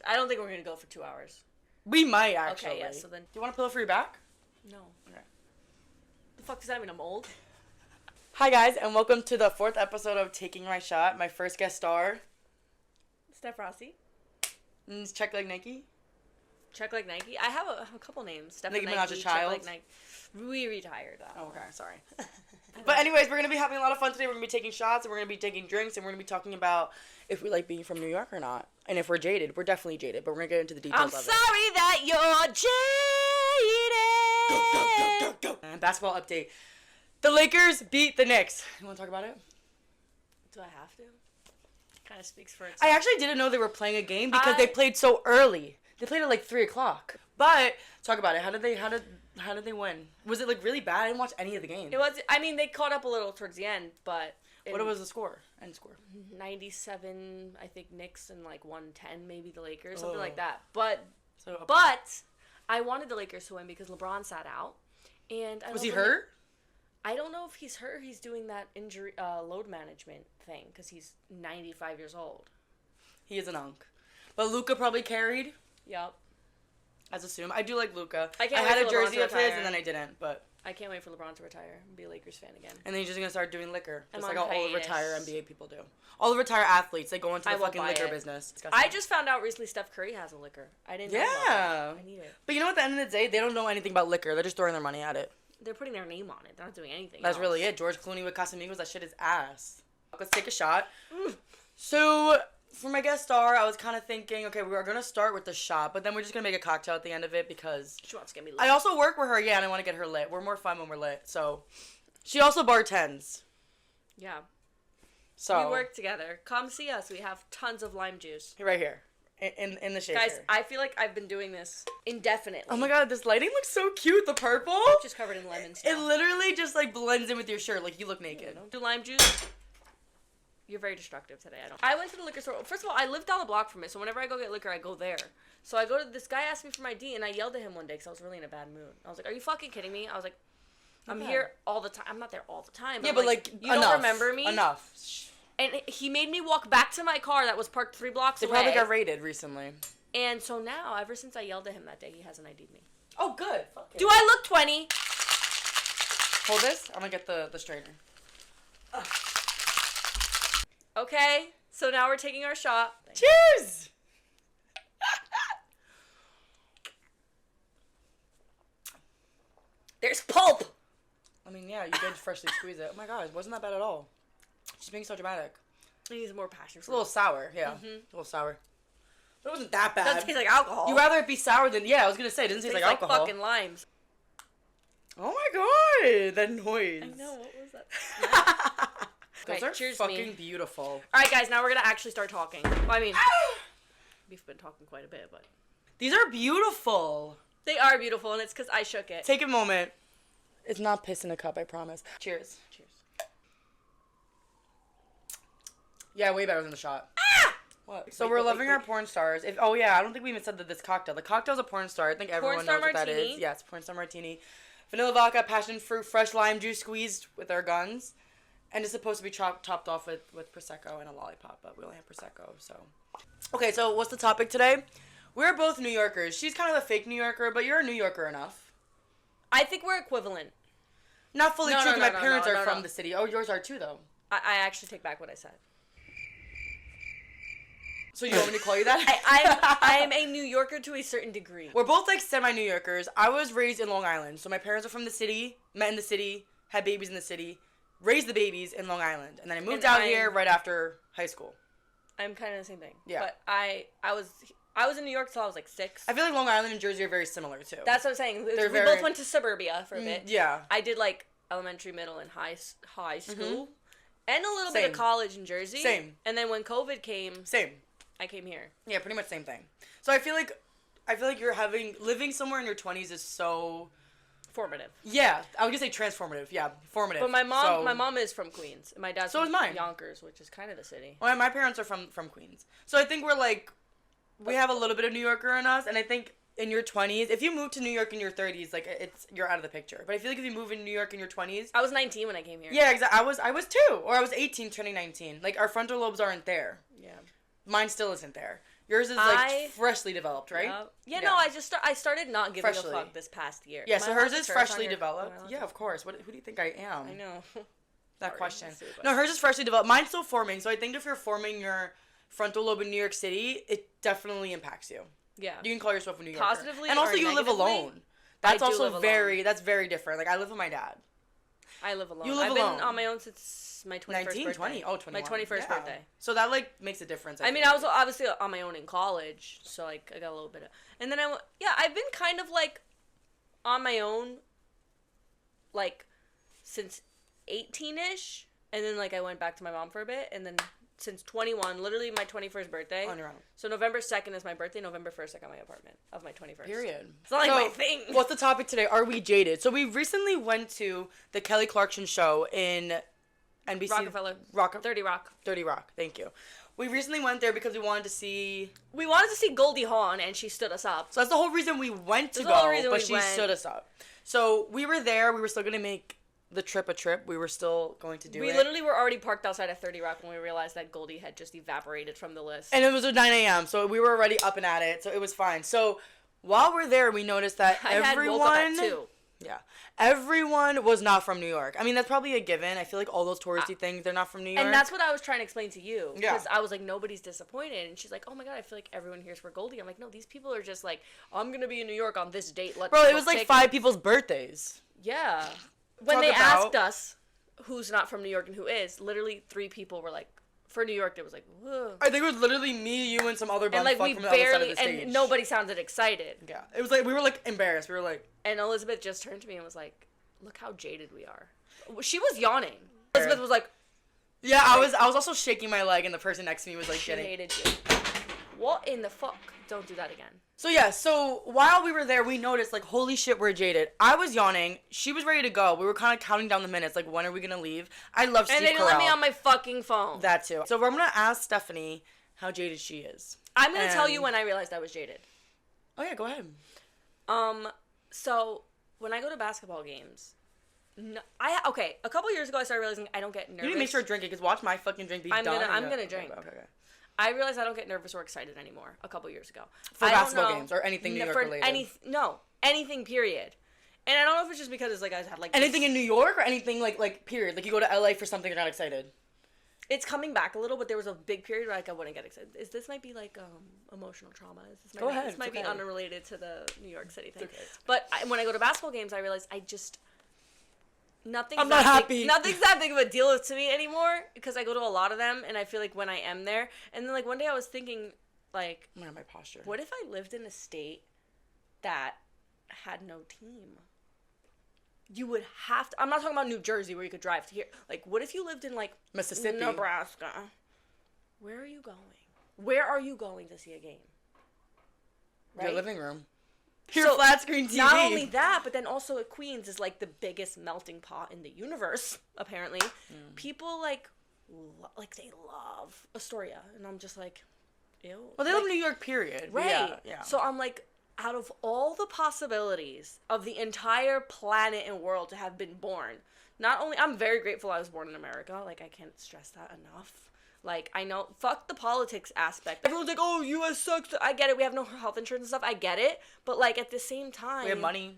I don't think we're going to go for 2 hours. We might, actually. Okay, yeah, so then... Do you want a pillow for your back? No. Okay. The fuck does that mean? I'm old? Hi, guys, and welcome to the 4th episode of Taking My Shot. My first guest star. Steph Rossi. Check Like Nike. Check Like Nike. I have a couple names. Steph Nicki Nike, Minaj's child. Check Like Nike. We retired that. Oh, okay, sorry. But anyways, we're going to be having a lot of fun today. We're going to be taking shots, and we're going to be taking drinks, and we're going to be talking about if we like being from New York or not. And if we're jaded. We're definitely jaded, but we're going to get into the details of it. I'm sorry that you're jaded. Go. And basketball update. The Lakers beat the Knicks. You want to talk about it? Do I have to? Kind of speaks for itself. I actually didn't know they were playing a game because they played so early. They played at like 3 o'clock. But talk about it. How did they win? Was it like really bad? I didn't watch any of the game. It was. I mean, they caught up a little towards the end, but what was the score? End score. 97, I think Knicks, and like 110 maybe the Lakers, something like that. But I wanted the Lakers to win because LeBron sat out, and was he hurt? I don't know if he's hurt. He's doing that injury load management thing because he's 95 years old. He is an unk. But Luka probably carried. Yep. As assumed. I do like Luka. I had a jersey of his and then I didn't, but I can't wait for LeBron to retire and be a Lakers fan again. And then he's just gonna start doing liquor, just like all all the retired NBA people do. All the retired athletes, they go into the fucking liquor business. I just found out recently Steph Curry has a liquor. I didn't know about that. I need it. But you know, at the end of the day, they don't know anything about liquor. They're just throwing their money at it. They're putting their name on it. They're not doing anything That's else. really it. George Clooney with Casamigos, that shit is ass. Let's take a shot. So, for my guest star, I was kind of thinking, okay, we were going to start with the shot, but then we're just going to make a cocktail at the end of it because... She wants to get me lit. I also work with her, yeah, and I want to get her lit. We're more fun when we're lit, so... She also bartends. Yeah. So... We work together. Come see us. We have tons of lime juice. Right here. In the shaker. Guys, I feel like I've been doing this indefinitely. Oh my god, this lighting looks so cute. The purple. Just covered in lemons. It literally just like blends in with your shirt. Like you look naked. Do lime juice. You're very destructive today. I went to the liquor store. First of all, I live down the block from it, so whenever I go get liquor, I go there. So I go to this guy asked me for my ID, and I yelled at him one day because I was really in a bad mood. I was like, "Are you fucking kidding me?" I was like, "I'm here all the time. I'm not there all the time." Yeah, but like you don't remember me enough. And he made me walk back to my car that was parked 3 blocks away. They probably got raided recently. And so now, ever since I yelled at him that day, he hasn't ID'd me. Oh, good. Fuck it. Do I look 20? Hold this. I'm gonna get the straightener. Okay, so now we're taking our shot. Cheers! There's pulp! I mean, yeah, you did freshly squeeze it. Oh my god, it wasn't that bad at all. She's being so dramatic. It needs more passion. It's a little sour, yeah. A little sour. But it wasn't that bad. It doesn't taste like alcohol. You'd rather it be sour than... Yeah, I was gonna say, it doesn't taste like alcohol. Fucking limes. Oh my god, that noise. I know, what was that? Those are cheers fucking beautiful. Alright guys, now we're gonna actually start talking. Well, I mean, we've been talking quite a bit, but... These are beautiful. They are beautiful, and it's because I shook it. Take a moment. It's not piss in a cup, I promise. Cheers. Cheers. Yeah, way better than the shot. Ah! What? So we're loving our porn stars. Oh yeah, I don't think we even said that this cocktail. The cocktail's a porn star. I think everyone knows what that is. Yes, porn star martini. Vanilla vodka, passion fruit, fresh lime juice squeezed with our guns. And it's supposed to be topped off with Prosecco and a lollipop, but we only have Prosecco, so. Okay, so what's the topic today? We're both New Yorkers. She's kind of a fake New Yorker, but you're a New Yorker enough. I think we're equivalent. Not fully true, my parents are from the city. Oh, yours are too, though. I actually take back what I said. So you want me to call you that? I am a New Yorker to a certain degree. We're both like semi-New Yorkers. I was raised in Long Island. So my parents are from the city, met in the city, had babies in the city, raised the babies in Long Island. And then I moved out here right after high school. I'm kind of the same thing. Yeah. But I was in New York till I was like 6. I feel like Long Island and Jersey are very similar too. That's what I'm saying. We both went to suburbia for a bit. Yeah. I did like elementary, middle, and high school. And a little bit of college in Jersey. Same. And then when COVID came. Same. I came here. Yeah, pretty much same thing. So I feel like you're living somewhere in your 20s is so formative. Yeah, I was gonna say transformative. Yeah, formative. But my mom is from Queens. And my dad's from mine. Yonkers, which is kind of the city. Well, my parents are from Queens. So I think we have a little bit of New Yorker in us, and I think in your 20s, if you move to New York in your 30s, like you're out of the picture. But I feel like if you move in New York in your 20s, I was 19 when I came here. Yeah, exactly. I was too, or I was 18 turning 19. Like our frontal lobes aren't there. Yeah. Mine still isn't there. Yours is like freshly developed, right? Yeah, no, I started not giving a fuck this past year. Yeah, so hers is freshly developed. Yeah, of course. Who do you think I am? I know. That question. No, hers is freshly developed. Mine's still forming. So I think if you're forming your frontal lobe in New York City, it definitely impacts you. Yeah. You can call yourself a New Yorker. Positively, and also or you live alone. That's also very different. Like I live with my dad. I live alone. You live I've alone. been on my own since my 21st 19, birthday. 20? Oh, 21. My 21st birthday. So that like makes a difference. I mean, I was obviously on my own in college, so like I got a little bit of, and then I've been kind of like on my own like since 18ish, and then like I went back to my mom for a bit, and then since 21, literally my 21st birthday. On your own. So November 2nd is my birthday. November 1st I got my apartment of my 21st. Period. It's not like my thing. What's the topic today? Are we jaded? So we recently went to the Kelly Clarkson show in NBC. Rockefeller. 30 Rock. 30 Rock. Thank you. We recently went there because we wanted to see... We wanted to see Goldie Hawn, and she stood us up. So that's the whole reason we went to go, but she stood us up. So we were there. We were still going to make the trip a trip. We were still going to do it. We literally were already parked outside of 30 Rock when we realized that Goldie had just evaporated from the list. And it was at 9 a.m., so we were already up and at it, so it was fine. So while we're there, we noticed that everyone... woke up at 2. Yeah. Everyone was not from New York. I mean, that's probably a given. I feel like all those touristy things, they're not from New York. And that's what I was trying to explain to you. Yeah. Because I was like, nobody's disappointed. And she's like, oh my God, I feel like everyone here's for Goldie. I'm like, no, these people are just like, I'm going to be in New York on this date. Bro, it was like 5 people's birthdays. Yeah. When they asked us who's not from New York and who is, literally 3 people were like, for New York, it was like, whoa. I think it was literally me, you, and some other bum like, fuck from the other side of the stage. And nobody sounded excited. Yeah. It was like, we were like embarrassed. We were like. And Elizabeth just turned to me and was like, look how jaded we are. She was yawning. Elizabeth was like. Yeah, I was also shaking my leg, and the person next to me was like she hated you. What in the fuck? Don't do that again. So yeah, so while we were there, we noticed, like, holy shit, we're jaded. I was yawning. She was ready to go. We were kind of counting down the minutes, like, when are we going to leave? I love Steve Carell. And they didn't let me on my fucking phone. That too. So I'm going to ask Stephanie how jaded she is. I'm going to tell you when I realized I was jaded. Oh yeah, go ahead. So when I go to basketball games, a couple years ago I started realizing I don't get nervous. You need to make sure to drink it, because watch my fucking drink be done. I'm going to drink. Okay. I realized I don't get nervous or excited anymore a couple years ago. For basketball games or anything New York related? Anything, period. And I don't know if it's just because it's like I had like... Anything in New York or anything like period? Like you go to LA for something, you're not excited? It's coming back a little, but there was a big period where like I wouldn't get excited. This might be like emotional trauma. This might be unrelated to the New York City thing. Okay. But when I go to basketball games, I realize nothing's that big of a deal to me anymore, because I go to a lot of them, and I feel like when I am there, and then like one day I was thinking, like, my posture. What if I lived in a state that had no team? You would have to. I'm not talking about New Jersey where you could drive to here. Like, what if you lived in like Mississippi, Nebraska? Where are you going? Where are you going to see a game? Right? Your living room. Your flat screen TV. Not only that, but then also Queens is like the biggest melting pot in the universe, apparently. People like they love Astoria, and I'm just like, ew. Well, they love New York, period. Right. Yeah. So I'm like, out of all the possibilities of the entire planet and world to have been born, not only, I'm very grateful I was born in America. Like, I can't stress that enough. Like, I know, fuck the politics aspect. Everyone's like, oh, U.S. sucks. I get it. We have no health insurance and stuff. I get it. But, like, at the same time. We have money.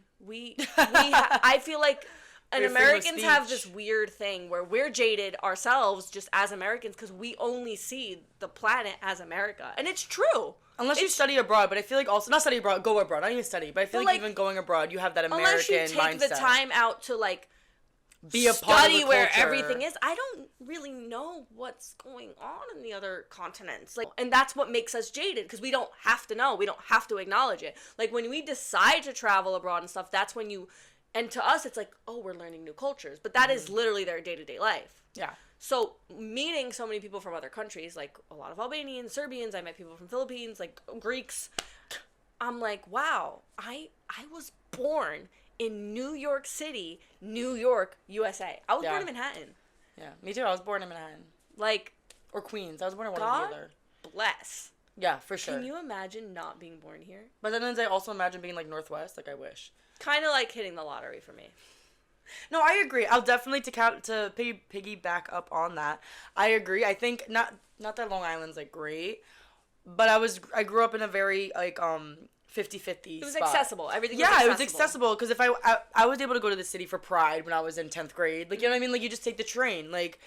I feel like Americans have this weird thing where we're jaded ourselves just as Americans because we only see the planet as America. And it's true. Unless you study abroad, but I feel like also, not study abroad, go abroad. Not even study, but I feel like even going abroad, you have that American mindset. Unless you take the time out to, like, be a part of the culture. Where everything is. I don't really know what's going on in the other continents. Like, and that's what makes us jaded, because we don't have to know. We don't have to acknowledge it. Like, when we decide to travel abroad and stuff, that's when you, and to us, it's like, oh, we're learning new cultures. But that is literally their day-to-day life. Yeah. So, meeting so many people from other countries, like a lot of Albanians, Serbians, I met people from Philippines, like Greeks, I'm like, wow, I was born in New York City, New York, USA. I was born in Manhattan. Yeah, me too. I was born in Manhattan. Like... Or Queens. I was born in one or the other. Bless. Yeah, for sure. Can you imagine not being born here? But then I also imagine being, like, Northwest. Like, I wish. Kind of like hitting the lottery for me. No, I agree. I'll definitely, to piggyback up on that, I agree. I think, not that Long Island's, like, great. but I grew up in a very, like, 50-50 It was spot. accessible. Everything was accessible. accessible. Yeah, it was accessible, because if I was able to go to the city for Pride when I was in 10th grade. Like, you know what I mean? Like, you just take the train. Like,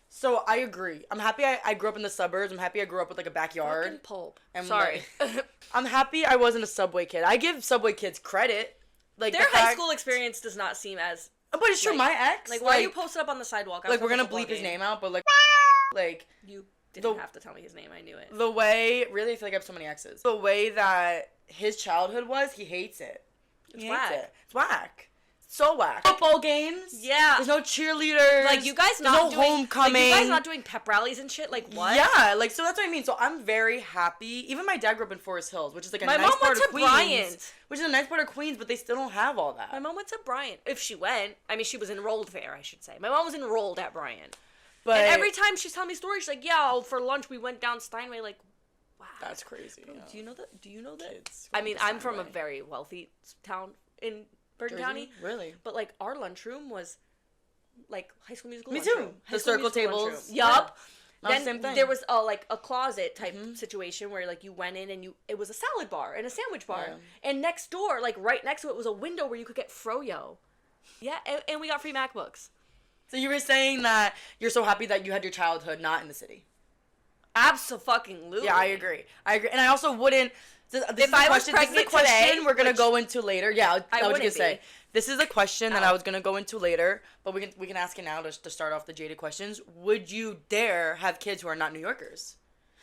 so I agree. I'm happy I grew up in the suburbs. I'm happy I grew up with, like, a backyard. Fucking pulp. And, sorry. Like, I'm happy I wasn't a Subway kid. I give Subway kids credit. Like, their high school experience does not seem as... But it's true, my ex... Like, why are you posted up on the sidewalk? Like, we're gonna bleep his name out, but, like... You didn't have to tell me his name. I knew it. The way... Really, I feel like I have so many exes. The way that his childhood was, he hates it. It's whack. It's whack. So whack. Football games. Yeah. There's no cheerleaders. Like, you guys not doing... homecoming. Like, you guys not doing pep rallies and shit? Like, what? Yeah, like, so that's what I mean. So I'm very happy. Even my dad grew up in Forest Hills, which is, like, a nice part of Queens. My mom went to Bryant. Which is a nice part of Queens, but they still don't have all that. My mom went to Bryant. If she went. I mean, she was enrolled there, I should say. My mom was enrolled at Bryant. But... And every time she's telling me stories, she's like, yeah, for lunch we went down Steinway, like... Wow. That's crazy. Yeah. Do you know that? Kids I mean, I'm from a very wealthy town in Bergen County. Really? But, like, our lunchroom was, like, High School Musical Me lunchroom. too. The circle tables. Yup. Yeah. Then same thing. there was, like, a closet type situation where, like, you went in and it was a salad bar and a sandwich bar. Yeah. And next door, like, right next to it was a window where you could get froyo. Yeah, and we got free MacBooks. So you were saying that you're so happy that you had your childhood not in the city. Abso-fucking-lutely. Yeah, I agree. And I also wouldn't... If I was pregnant today... we're going to go into later. Yeah, I was going to say. This is a question that I was going to go into later, but we can ask it now to start off the Jaded questions. Would you dare have kids who are not New Yorkers?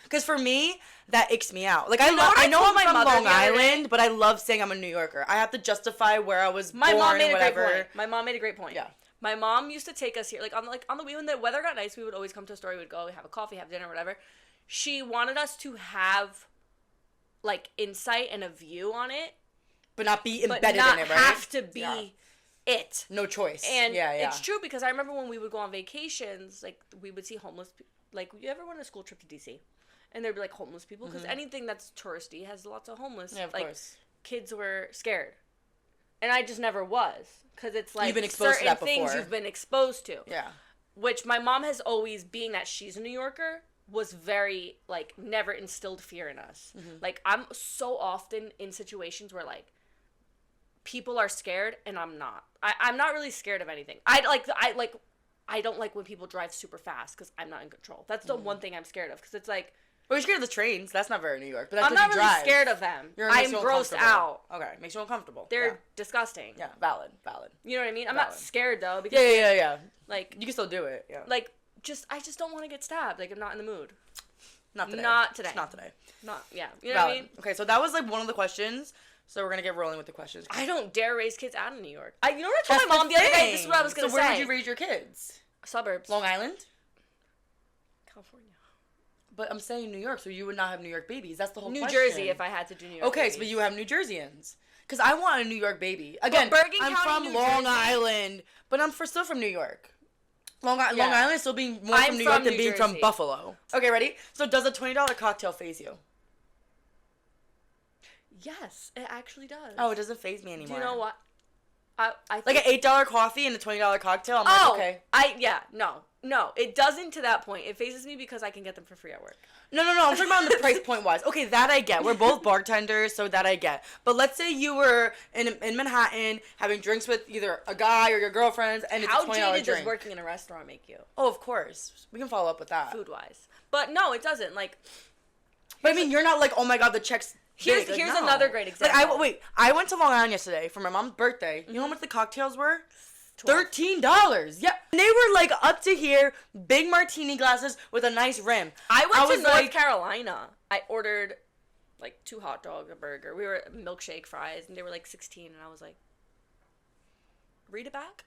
Because for me, that icks me out. Like, I know I'm from Long Island, but I love saying I'm a New Yorker. I have to justify where I was born and whatever. My mom made a great point. Yeah. My mom used to take us here, like, on the when the weather got nice, we would always come to a store, we would go, have a coffee, have dinner, whatever. She wanted us to have, like, insight and a view on it. But not be embedded in it, right? Have to be it. No choice. And it's true, because I remember when we would go on vacations, like, we would see homeless people. Like, you ever went on a school trip to D.C.? And there'd be, like, homeless people, because anything that's touristy has lots of homeless. Yeah, of course. Kids were scared. And I just never was. Because it's, like, you've been exposed certain to that things before. you've been exposed to. Yeah. Which my mom has always, being that she's a New Yorker, was very, like, never instilled fear in us. Like, I'm so often in situations where, like, people are scared and I'm not. I'm not really scared of anything. I don't like when people drive super fast because I'm not in control. That's the one thing I'm scared of, because it's like... But you're scared of the trains. That's not very New York. But that's I'm not really scared of them. I'm grossed out. Okay, makes you uncomfortable. They're disgusting. Yeah, valid. You know what I mean? I'm not scared, though. Because yeah. Like... You can still do it, yeah. Like, I just don't want to get stabbed. Like, I'm not in the mood. Not today. Just not today. Yeah. You know what I mean? Okay, so that was, like, one of the questions. So we're going to get rolling with the questions. I don't dare raise kids out of New York. You know what I told my mom the other day? This is what I was going to say. So where would you raise your kids? Suburbs. Long Island? California. But I'm saying New York, so you would not have New York babies. That's the whole question. New Jersey, if I had to do New York babies. But you have New Jerseyans. Because I want a New York baby. Again, I'm from Long Island, but I'm still from New York. Long Island is still being more from New York than being from Buffalo. Okay, ready? So does a $20 cocktail faze you? Yes, it actually does. Oh, it doesn't faze me anymore. Do you know what? I like an $8 coffee and a $20 cocktail. I'm like, okay. No, it doesn't to that point. It phases me because I can get them for free at work. No. I'm talking about the price point wise. Okay, that I get. We're both bartenders, so that I get. But let's say you were in Manhattan having drinks with either a guy or your girlfriends, and it's a $20 drink. How jaded does working in a restaurant make you? Oh, of course. We can follow up with that. Food wise, but no, it doesn't. Like, but I mean, you're not like, oh my god, the check's. Here's another great example. Like, I went to Long Island yesterday for my mom's birthday. You know how much the cocktails were? $13. Yeah. And they were, like, up to here, big martini glasses with a nice rim. I went to North Carolina. I ordered, like, 2 hot dogs, a burger. We were milkshake fries, and they were, like, 16, and I was like, read it back?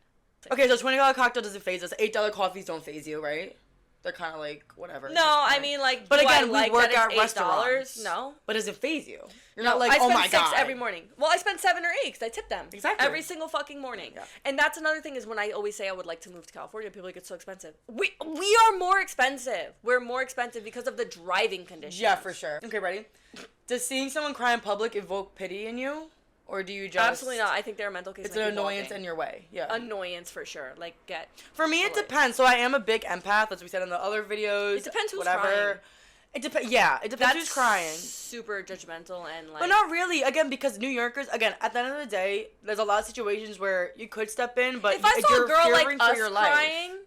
Like, okay, so $20 cocktail doesn't faze us. $8 coffees don't faze you, right? They're kind of like, whatever. No, I mean, like, but again, we work at $8? restaurants. No. But does it faze you? You're not like, oh my god. I spend 6 every morning. Well, I spend 7 or 8 because I tip them. Exactly. Every single fucking morning. Yeah. And that's another thing is when I always say I would like to move to California, people are like, it's so expensive. We are more expensive. We're more expensive because of the driving conditions. Yeah, for sure. Okay, ready? Does seeing someone cry in public evoke pity in you? Or do you just... Absolutely not. I think there are mental cases. It's an annoyance in your way. Yeah. Annoyance for sure. Like, get... For me, it depends. So I am a big empath, as we said in the other videos. It depends who's crying. It depends. Yeah, it depends who's crying. Super judgmental and like. But not really. Again, because New Yorkers. Again, at the end of the day, there's a lot of situations where you could step in, but if I saw you're a girl like fearing us for your crying, life.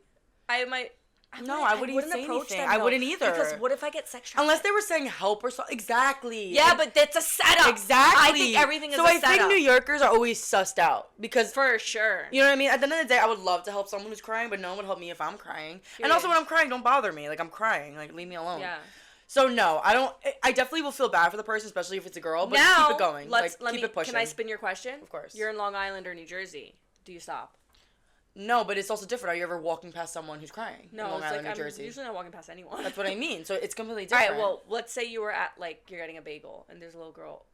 I might. I wouldn't say approach anything. them, I wouldn't either. Because what if I get sex trafficked? Unless they were saying help or something. Exactly. Yeah, but that's a setup. Exactly. I think everything is a setup. So I think New Yorkers are always sussed out. Because for sure. You know what I mean? At the end of the day, I would love to help someone who's crying, but no one would help me if I'm crying. Period. And also when I'm crying, don't bother me. Like, I'm crying. Like, leave me alone. Yeah. So no, I definitely will feel bad for the person, especially if it's a girl, but now, keep it going. Keep it pushing. Can I spin your question? Of course. You're in Long Island or New Jersey. Do you stop? No, but it's also different. Are you ever walking past someone who's crying? No, in Long Island, like, New Jersey? I'm usually not walking past anyone. That's what I mean. So it's completely different. Alright, well, let's say you were at, like, you're getting a bagel, and there's a little girl.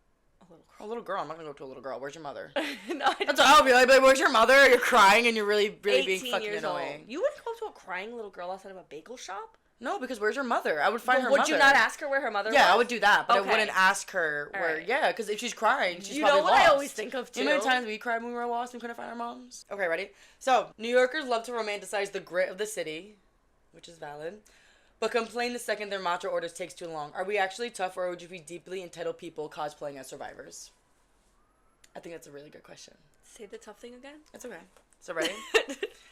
A little girl? I'm not gonna go to a little girl. Where's your mother? No, that's what I'll be like, where's your mother? You're crying and you're really being fucking annoying. Old. You wouldn't go up to a crying little girl outside of a bagel shop? No, because where's your mother? I would find her mother. Would you not ask her where her mother was? Yeah, I would do that, but I wouldn't ask her where, yeah, because if she's crying, she's probably lost. I always think of, too? You know how many times we cried when we were lost and couldn't find our moms? Okay, ready? So, New Yorkers love to romanticize the grit of the city, which is valid, but complain the second their matcha orders takes too long. Are we actually tough, or would you be deeply entitled people cosplaying as survivors? I think that's a really good question. Say the tough thing again? It's okay. So, ready?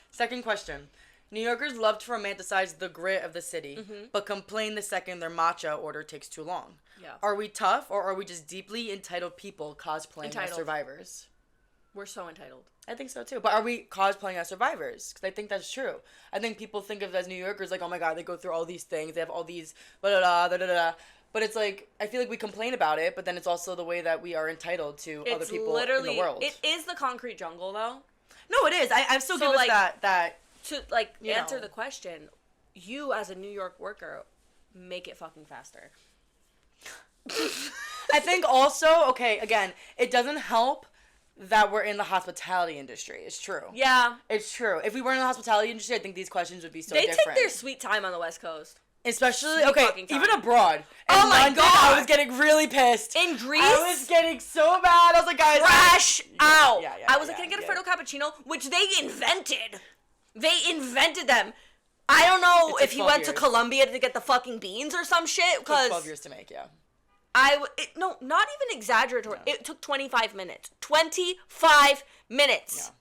Second question. New Yorkers love to romanticize the grit of the city, but complain the second their matcha order takes too long. Yeah. Are we tough, or are we just deeply entitled people cosplaying as survivors? We're so entitled. I think so, too. But are we cosplaying as survivors? Because I think that's true. I think people think of it as New Yorkers, like, oh my god, they go through all these things, they have all these da-da-da. But it's like, I feel like we complain about it, but then it's also the way that we are entitled to other people in the world. It is the concrete jungle, though. No, it is. I still give us that. To, like, answer the question, you as a New York worker, make it fucking faster. I think also, okay, again, it doesn't help that we're in the hospitality industry. It's true. Yeah. It's true. If we weren't in the hospitality industry, I think these questions would be so different. They take their sweet time on the West Coast. Especially, even abroad. Oh my London, god! I was getting really pissed. In Greece? I was getting so mad. I was like, guys. Crash out! Yeah, I was like, can I get a Freddo Cappuccino? Which they invented. They invented them. I don't know if he went to Colombia to get the fucking beans or some shit. It took 12 years to make, yeah. No, not even exaggeratory. No. It took 25 minutes. 25 minutes.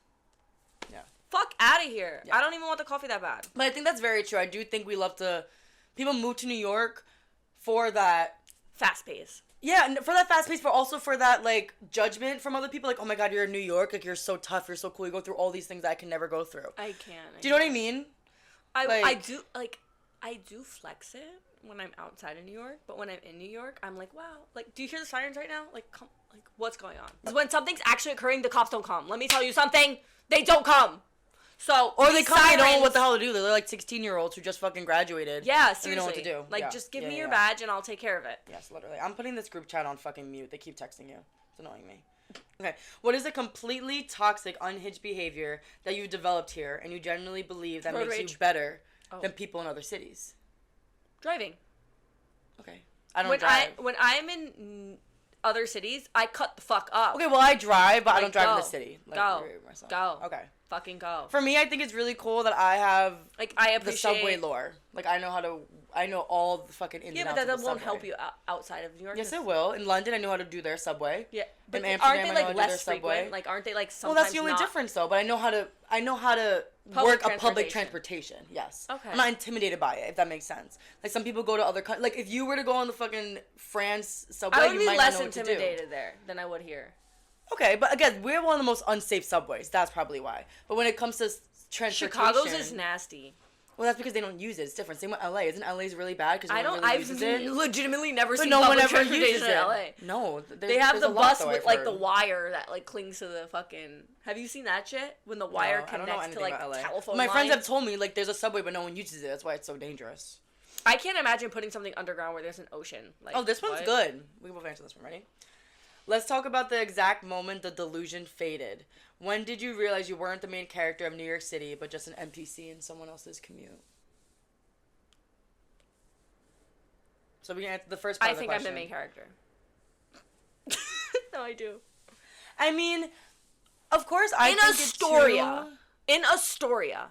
Yeah. Fuck out of here. Yeah. I don't even want the coffee that bad. But I think that's very true. I do think we love to... People move to New York for that... Fast pace. Yeah, for that fast pace, but also for that, like, judgment from other people. Like, oh my god, you're in New York. Like, you're so tough. You're so cool. You go through all these things that I can never go through. I can't. Do you know what I mean? I do flex it when I'm outside of New York, but when I'm in New York, I'm like, wow. Like, do you hear the sirens right now? Like, come, like, what's going on? When something's actually occurring, the cops don't come. Let me tell you something. They don't come. So, or they come and they don't know what the hell to do. They're like 16-year-olds who just fucking graduated. Yeah, seriously. And they know what to do. Like, just give me your badge and I'll take care of it. Yes, literally. I'm putting this group chat on fucking mute. They keep texting you. It's annoying me. Okay. What is a completely toxic, unhinged behavior that you've developed here and you genuinely believe that makes you better than people in other cities? Driving. Okay. I don't drive. When I'm in other cities, I cut the fuck up. Okay, well, I drive, but I don't drive in the city. Like, go. Okay. Fucking go. For me, I think it's really cool that I have I appreciate the subway lore. Like, I know all the fucking ins and outs of the subway. Yeah, but that won't help you outside of New York. Yes, it will. In London, I know how to do their subway. Yeah, but in aren't Amsterdam, they I know how to do less their subway. frequent? Like, aren't they like sometimes? Well, that's the only difference, though. But I know how to work a public transportation. Yes. Okay. I'm not intimidated by it, if that makes sense. Like, some people go to other countries. Like, if you were to go on the fucking France subway, you might not know what to do. I would be less intimidated there than I would here. Okay, but again, we're one of the most unsafe subways. That's probably why. But when it comes to transportation... Chicago's is nasty. Well, that's because they don't use it. It's different. Same with LA. Isn't LA's really bad? Because I've legitimately never seen public transportation in LA. No. They have the bus with, like, the wire that, like, clings to the fucking... Have you seen that shit? When the wire connects to, like, telephone lines? My friends have told me, like, there's a subway, but no one uses it. That's why it's so dangerous. I can't imagine putting something underground where there's an ocean. Like, oh, this one's good. We will answer this one. Ready? Let's talk about the exact moment the delusion faded. When did you realize you weren't the main character of New York City, but just an NPC in someone else's commute? So we can answer the first part of the question. I think I'm the main character. No, I do. I mean, of course, I think In Astoria.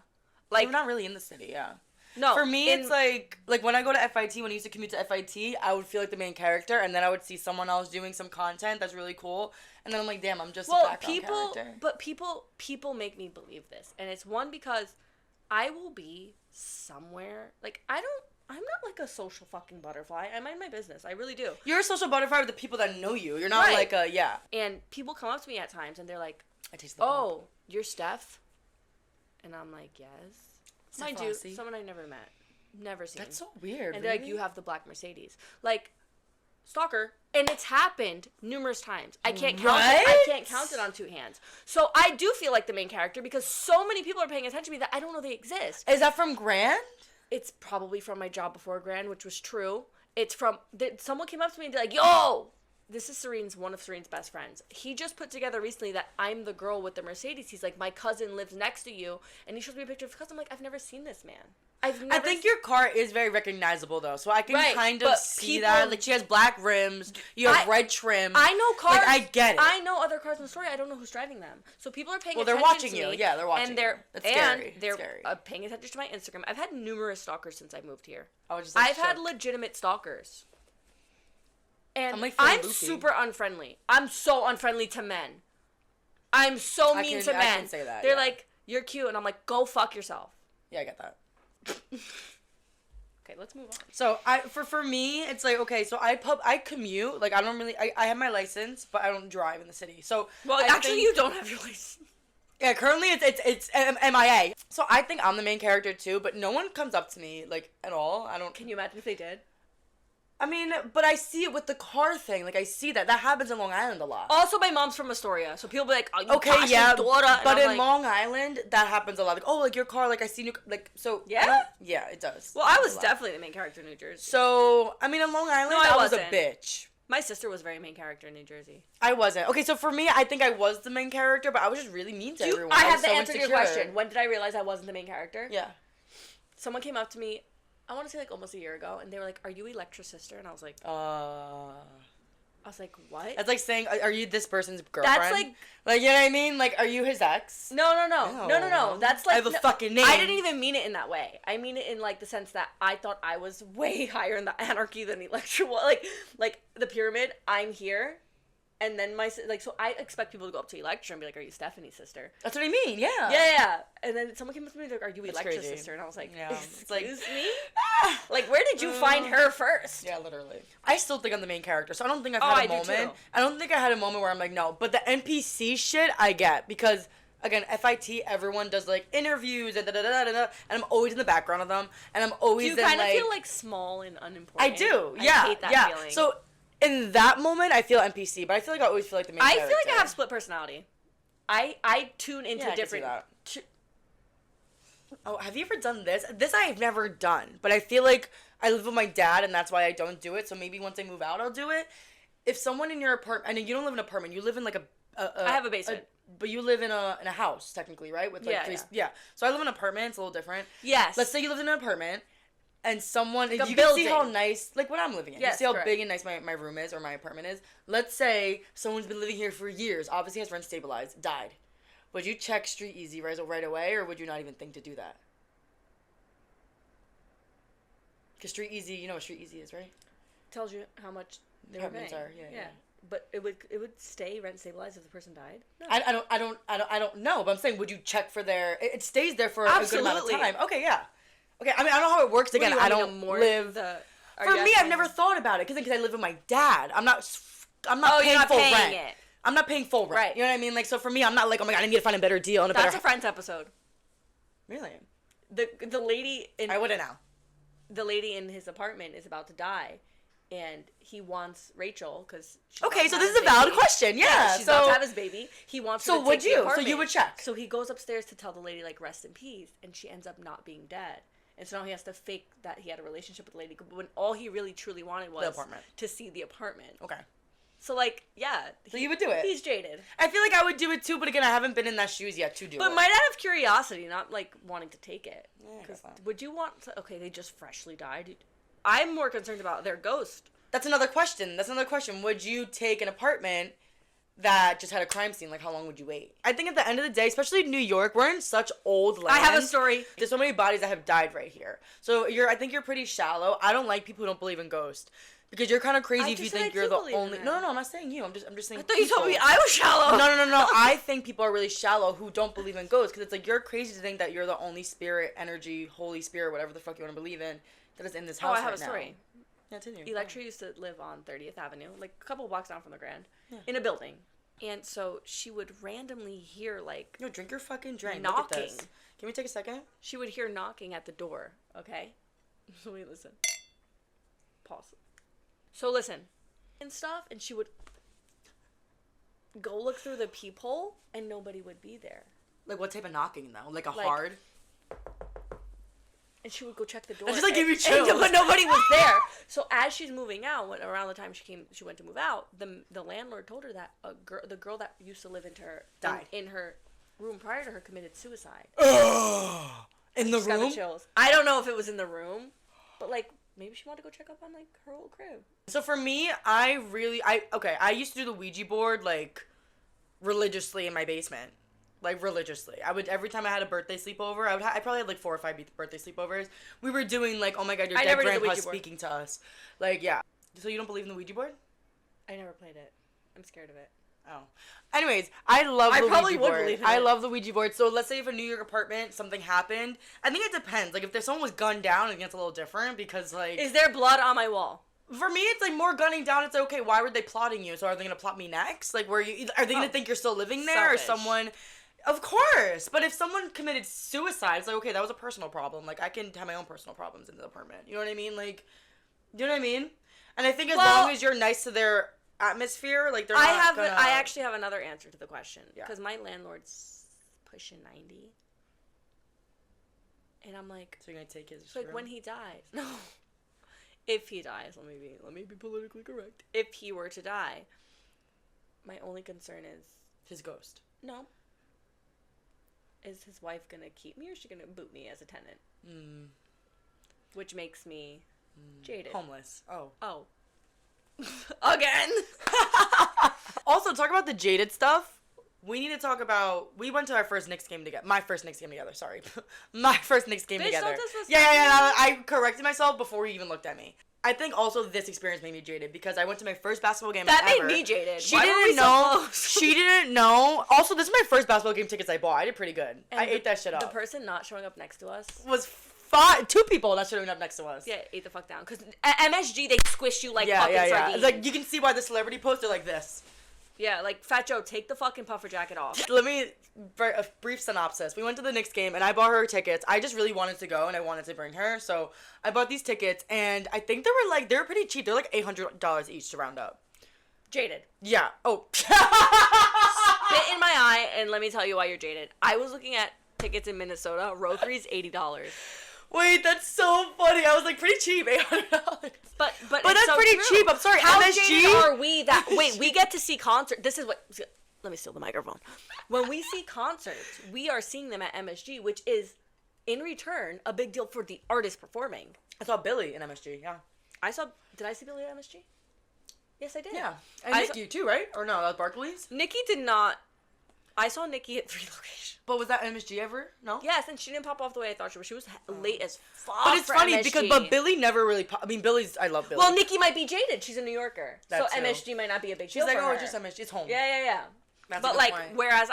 Like, we're not really in the city, yeah. No. For me, it's like when I go to FIT, when I used to commute to FIT, I would feel like the main character, and then I would see someone else doing some content that's really cool, and then I'm like, damn, I'm just a background character. But people make me believe this, and it's one because I will be somewhere, like, I'm not like a social fucking butterfly. I mind my business. I really do. You're a social butterfly with the people that know you. You're not like a, yeah. And people come up to me at times, and they're like, I taste the oh, you're Steph? And I'm like, yes. Mind you, Rossi. someone I never met. Never seen. That's so weird. And they're like, you have the black Mercedes. Like, stalker. And it's happened numerous times. I can't count it. I can't count it on two hands. So I do feel like the main character because so many people are paying attention to me that I don't know they exist. Is that from Grand? It's probably from my job before Grand, which was true. It's from... someone came up to me and they're like, yo! This is one of Serene's best friends. He just put together recently that I'm the girl with the Mercedes. He's like, my cousin lives next to you. And he shows me a picture of his cousin. I'm like, I've never seen this man. I think your car is very recognizable, though. So I can kind of see that. Like, she has black rims. You have red trim. I know cars. Like, I get it. I know other cars in the story. I don't know who's driving them. So people are paying attention to me. Well, they're watching you. Me, Yeah, they're watching and they're, you. That's scary. And they're paying attention to my Instagram. I've had numerous stalkers since I moved here. I've had legitimate stalkers. And I'm I'm super unfriendly. I'm so unfriendly to men. I'm so mean to men. I can say that. They're like, you're cute. And I'm like, go fuck yourself. Yeah, I get that. Okay, let's move on. So, for me, it's like, okay, so I commute. Like, I don't really... I have my license, but I don't drive in the city. So, well, actually, you don't have your license. Yeah, currently it's MIA. So I think I'm the main character too, but no one comes up to me, like, at all. I don't... Can you imagine if they did? I mean, but I see it with the car thing. Like, I see that. That happens in Long Island a lot. Also, my mom's from Astoria, so people be like, oh, you okay, yeah, daughter. But in Long Island, that happens a lot. Like, oh, like, your car, like, I see you, like, so... Yeah? Yeah, it does. Well, I was definitely the main character in New Jersey. So, I mean, in Long Island, I was a bitch. My sister was very main character in New Jersey. I wasn't. Okay, so for me, I think I was the main character, but I was just really mean to everyone. I have the answer to your question. When did I realize I wasn't the main character? Yeah. Someone came up to me, I want to say like almost a year ago, and they were like, "Are you Electra's sister?" And I was like, I was like, what? That's like saying, are you this person's girlfriend? That's like, you know what I mean? Like, are you his ex? No. That's like... I have a fucking name. I didn't even mean it in that way. I mean it in, like, the sense that I thought I was way higher in the anarchy than Electra was. Like, the pyramid, I'm here. And then so I expect people to go up to Electra and be like, are you Stephanie's sister? That's what I mean, yeah. Yeah. And then someone came up to me and like, are you Electra's sister? And I was like, excuse me? Like, where did you find her first? Yeah, literally. I still think I'm the main character, so I don't think I've had a moment. I don't think I had a moment where I'm like, no. But the NPC shit, I get. Because, again, FIT, everyone does, like, interviews and da-da-da-da-da, and I'm always in the background of them. And I'm always Do you kind of feel, like, small and unimportant? I do, yeah. I hate that feeling. So... in that moment, I feel NPC, but I feel like I always feel like the main character. I feel like I have split personality. I tune into different... I can see that. Oh, have you ever done this? This I've never done, but I feel like I live with my dad, and that's why I don't do it, so maybe once I move out, I'll do it. If someone in your apartment... and you don't live in an apartment, you live in, like, I have a basement. But you live in a house, technically, right? With like yeah. So I live in an apartment, it's a little different. Yes. Let's say you lived in an apartment... and someone, like you can see how nice, like what I'm living in. Yes, you see how big and nice my room is or my apartment is. Let's say someone's been living here for years, obviously has rent stabilized, died. Would you check Street Easy right away, or would you not even think to do that? Because Street Easy, you know what Street Easy is, right? Tells you how much they were paying. Yeah. But it would stay rent stabilized if the person died. No. I don't know, but I'm saying, would you check for their? It stays there for a good amount of time. Okay, yeah. Okay, I mean, I don't know how it works. Again, I don't live... For me, I've never thought about it, because I live with my dad. I'm not paying full rent. I'm not paying full rent. Right. You know what I mean? Like, so for me, I'm not like, oh my god, I need to find a better deal. That's a Friends episode. Really? The lady in... I wouldn't know. The lady in his apartment is about to die, and he wants Rachel, because... Okay, so this is a valid question, yeah. She's about to have his baby. He wants her to take the apartment. So you would check? So he goes upstairs to tell the lady, like, rest in peace, and she ends up not being dead. And so now he has to fake that he had a relationship with the lady when all he really truly wanted was to see the apartment. Okay. So, like, yeah. So you would do it? He's jaded. I feel like I would do it too, but again, I haven't been in that shoes yet to do it. But might out of curiosity, not, like, wanting to take it. Yeah, would you want to... Okay, they just freshly died. I'm more concerned about their ghost. That's another question. Would you take an apartment that just had a crime scene, like, how long would you wait? I think at the end of the day, especially in New York, we're in such old land. I have a story. There's so many bodies that have died right here. So I think you're pretty shallow. I don't like people who don't believe in ghosts. Because you're kind of crazy if you think you're the only... No, I'm not saying you. I'm just saying I thought you told me I was shallow. No. I think people are really shallow who don't believe in ghosts. Because it's like, you're crazy to think that you're the only spirit, energy, Holy Spirit, whatever the fuck you want to believe in, that is in this house right now. I have a story. Yeah, continue. Electra used to live on 30th Avenue, like a couple blocks down from the Grand, in a building. And so she would randomly hear, like... Yo, drink your fucking drink. Knocking. Look at this. Can we take a second? She would hear knocking at the door, okay? Wait, listen. Pause. So listen. And stuff, and she would go look through the peephole, and nobody would be there. Like, what type of knocking, though? Like hard... And she would go check the door. That just, like, gave me chills. But nobody was there. So as she's moving out, around the time she went to move out, the landlord told her that the girl that used to live died in her room prior to her committed suicide. In the room? Got the chills. I don't know if it was in the room, but like maybe she wanted to go check up on like her old crib. So for me, I used to do the Ouija board like religiously in my basement. Like, religiously. I would, every time I had a birthday sleepover, I probably had, like, 4 or 5 birthday sleepovers. We were doing, like, oh my god, your dead grandpa's speaking to us. Like, yeah. So you don't believe in the Ouija board? I never played it. I'm scared of it. Oh. Anyways, I love the Ouija board. I probably would believe in it. I love the Ouija board. So let's say if a New York apartment, something happened. I think it depends. Like, if someone was gunned down, I think it's a little different because, like... Is there blood on my wall? For me, it's like more gunning down. It's okay. Why were they plotting you? So are they going to plot me next? Like, are they going to think you're still living there? Selfish. Or someone... Of course, but if someone committed suicide, it's like, okay, that was a personal problem. Like, I can have my own personal problems in the apartment. You know what I mean? Like, you know what I mean? And I think as long as you're nice to their atmosphere, like, they're not gonna... I actually have another answer to the question. Because my landlord's pushing 90. And I'm like... So you're gonna take his room? Like, when he dies... No. If he dies, let me be politically correct. If he were to die, my only concern is... His ghost. No. Is his wife gonna keep me or is she gonna boot me as a tenant? Which makes me jaded. Homeless. Oh. Again! Also, talk about the jaded stuff. We need to talk about... We went to our first Knicks game together. My first Knicks game together, sorry. My first Knicks game together. Yeah. I corrected myself before he even looked at me. I think also this experience made me jaded because I went to my first basketball game ever. That made me jaded. She didn't know. She didn't know. Also, this is my first basketball game tickets I bought. I did pretty good. I ate that shit up. The person not showing up next to us was 2 people not showing up next to us. Yeah, ate the fuck down. Because at MSG, they squish you like fucking sardines. It's like, you can see why the celebrity posts are like this. Yeah, like, Fat Joe, take the fucking puffer jacket off. Let me, a brief synopsis. We went to the Knicks game, and I bought her tickets. I just really wanted to go, and I wanted to bring her, so I bought these tickets, and I think they were pretty cheap. They're like $800 each to round up. Jaded. Yeah. Oh. Spit in my eye, and let me tell you why you're jaded. I was looking at tickets in Minnesota. Row 3's $80. Wait, that's so funny. I was like, pretty cheap, $800. But that's so pretty cheap. I'm sorry. How MSG? jaded are we that... Wait, we get to see concerts. This is what... Let me steal the microphone. When we see concerts, we are seeing them at MSG, which is, in return, a big deal for the artist performing. I saw Billy in MSG, yeah. Did I see Billy at MSG? Yes, I did. Yeah. And Nicki, too, right? Or no, that was Barclays? Nicki did not... I saw Nicki at 3 locations. But was that MSG ever? No? Yes, and she didn't pop off the way I thought she was. She was late as fuck. But it's funny MSG. because Billy never really I love Billy. Well, Nicki might be jaded. She's a New Yorker. That so too. MSG might not be a big deal deal for her. She's like, it's just MSG. It's home. Yeah. That's but, a good point. Whereas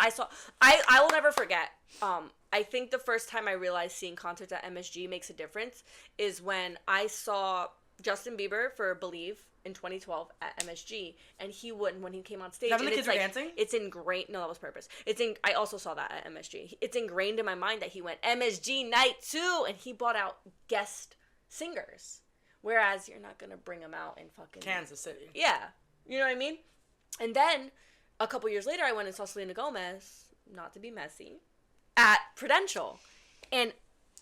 I will never forget, I think the first time I realized seeing concerts at MSG makes a difference is when I saw Justin Bieber for Believe in 2012 at MSG, and when he came on stage, and the kids were dancing? It's ingrained. No, that was purpose. I also saw that at MSG. It's ingrained in my mind that he went MSG night 2, and he brought out guest singers. Whereas you're not gonna bring them out in fucking Kansas City. Yeah, you know what I mean. And then a couple years later, I went and saw Selena Gomez, not to be messy, at Prudential, and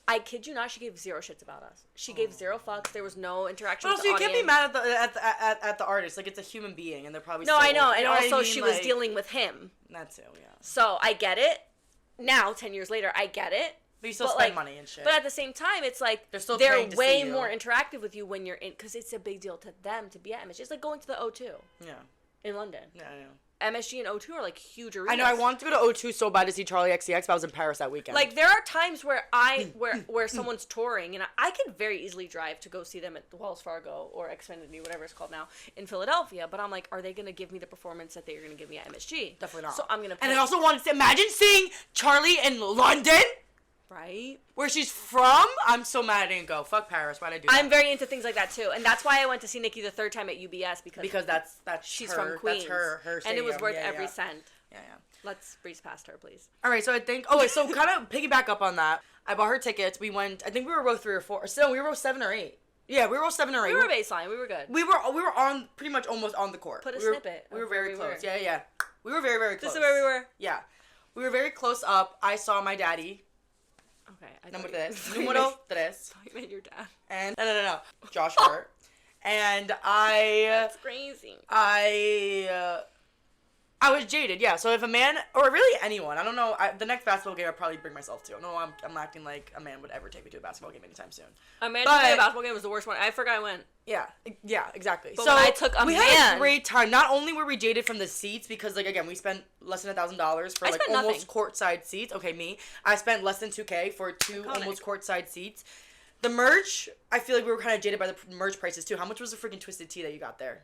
I kid you not, she gave 0 shits about us. She gave 0 fucks. There was no interaction with the audience. But also, you can't be mad at the artist. Like, it's a human being, and they're probably No, I know. And also, she was dealing with him. That too, yeah. So, I get it. Now, 10 years later, I get it. But you still spend money and shit. But at the same time, it's like, they're way more interactive with you when you're in, because it's a big deal to them to be at MSG. It's like going to the O2. Yeah. In London. Yeah, I know. MSG and O2 are like huge arenas. I know. I wanted to go to O2 so bad to see Charlie XCX, but I was in Paris that weekend. Like, there are times where where someone's touring, and I could very easily drive to go see them at Wells Fargo or Xfinity, whatever it's called now, in Philadelphia. But I'm like, are they going to give me the performance that they're going to give me at MSG? Definitely not. So I'm going to And I also wanted to imagine seeing Charlie in London. Right? Where she's from? I'm so mad I didn't go. Fuck Paris. Why'd I do that? I'm very into things like that, too. And that's why I went to see Nicki the third time at UBS, because that's she's her, from Queens. That's her stadium. And it was worth every cent. Yeah. Let's breeze past her, please. All right, so I think... Oh, wait, so kind of piggyback up on that. I bought her tickets. We went... I think we were row 3 or 4. So we were row 7 or 8. Yeah, we were row 7 or 8. We were baseline. We were good. We were on... Pretty much almost on the court. Put a snippet. We were very close. Yeah. We were very, very close. This is where we were? Yeah. We were very close up. I saw my daddy. Okay. Número 3. You meant your dad. And... No. Josh Hart. And That's crazy. I was jaded, yeah. So if a man, or really anyone, I don't know, the next basketball game I'd probably bring myself to. No, I'm acting like a man would ever take me to a basketball game anytime soon. A man to a basketball game was the worst one. I forgot I went. Yeah, exactly. But so when I took a we man, had a great time. Not only were we jaded from the seats, because like again, we spent less than $1,000 for like almost courtside seats. Okay, me. I spent less than $2,000 for two almost courtside seats. The merch, I feel like we were kind of jaded by the merch prices too. How much was the freaking Twisted Tea that you got there?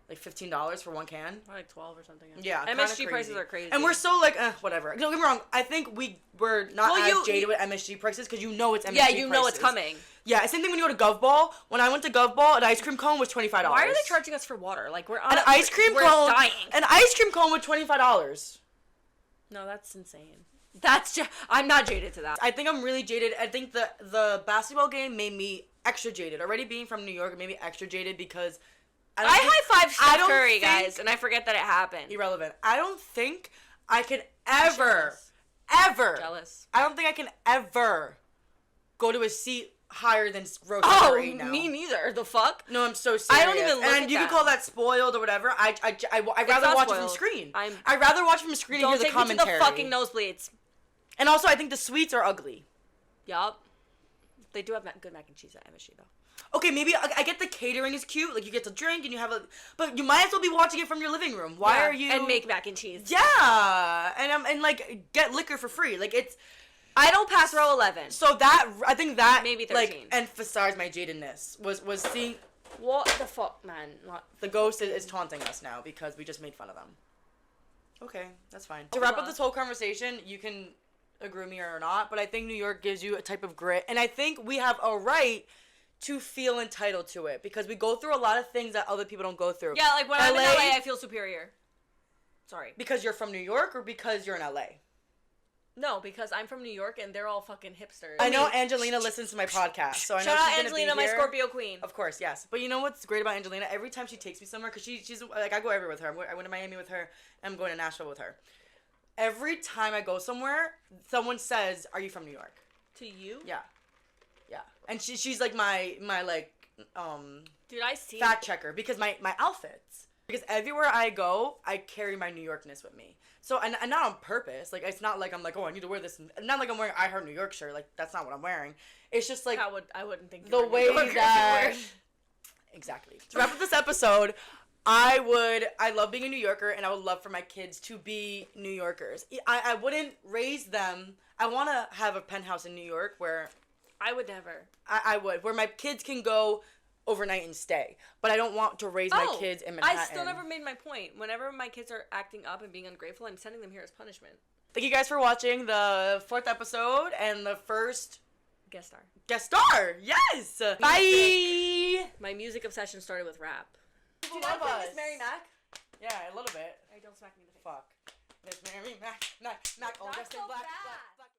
Like $15 for one can? Or like 12 or something. Yeah, MSG prices are crazy. And we're so like, whatever. Don't get me wrong. I think we were not as jaded with MSG prices because you know it's MSG prices. Yeah, you know it's coming. Yeah, same thing when you go to Gov Ball. When I went to Gov Ball, an ice cream cone was $25. Why are they charging us for water? Like, we're on an ice cream cone. Dying. An ice cream cone with $25. No, that's insane. I'm not jaded to that. I think I'm really jaded. I think the basketball game made me extra jaded. Already being from New York, it made me extra jaded because I high-five Steph Curry, guys, and I forget that it happened. Irrelevant. I don't think I can ever, Jealous. I don't think I can ever go to a seat higher than row 7 or 8 now. Me neither. The fuck? No, I'm so serious. I don't even look and you can call that spoiled or whatever. I'd rather watch it from screen. I'd rather watch it from screen and hear the commentary. Don't take me to the fucking nosebleeds. And also, I think the suites are ugly. Yup. They do have good mac and cheese at MSG, though. Okay, maybe I get the catering is cute. Like, you get to drink and you have but you might as well be watching it from your living room. Why are you... And make mac and cheese. Yeah. And like, get liquor for free. Like, it's... I don't pass row 11. So I think that, maybe 13. Like, emphasized my jadedness. Was seeing... What the fuck, man? The ghost is taunting us now because we just made fun of them. Okay, that's fine. To wrap up this whole conversation, you can agree with me or not, but I think New York gives you a type of grit. And I think we have a right to feel entitled to it because we go through a lot of things that other people don't go through. Yeah, like when I'm in LA, I feel superior. Sorry. Because you're from New York or because you're in LA? No, because I'm from New York and they're all fucking hipsters. I know Angelina listens to my podcast, so I know shout she's out gonna Angelina, be my here. Scorpio queen. Of course, yes. But you know what's great about Angelina? Every time she takes me somewhere, because she's like, I go everywhere with her. I went to Miami with her, and I'm going to Nashville with her. Every time I go somewhere, someone says, "Are you from New York?" To you? Yeah. And she's like my like dude, I see fact checker because my outfits. Because everywhere I go, I carry my New Yorkness with me. So, and not on purpose. Like, it's not like I'm like, oh, I need to wear this. Not like I'm wearing I Heart New York shirt. Like, that's not what I'm wearing. It's just like... I wouldn't think the way that... Exactly. To wrap up this episode, I love being a New Yorker, and I would love for my kids to be New Yorkers. I wouldn't raise them... I want to have a penthouse in New York where... I would never. I would. Where my kids can go overnight and stay. But I don't want to raise my kids in Manhattan. I still never made my point. Whenever my kids are acting up and being ungrateful, I'm sending them here as punishment. Thank you guys for watching the 4th episode and the first... Guest star. Yes! Bye! My music obsession started with rap. Do you not like Miss Mary Mac? Yeah, a little bit. Alright, don't smack me in the face. Fuck. Miss Mary Mac, oh, dressed in black.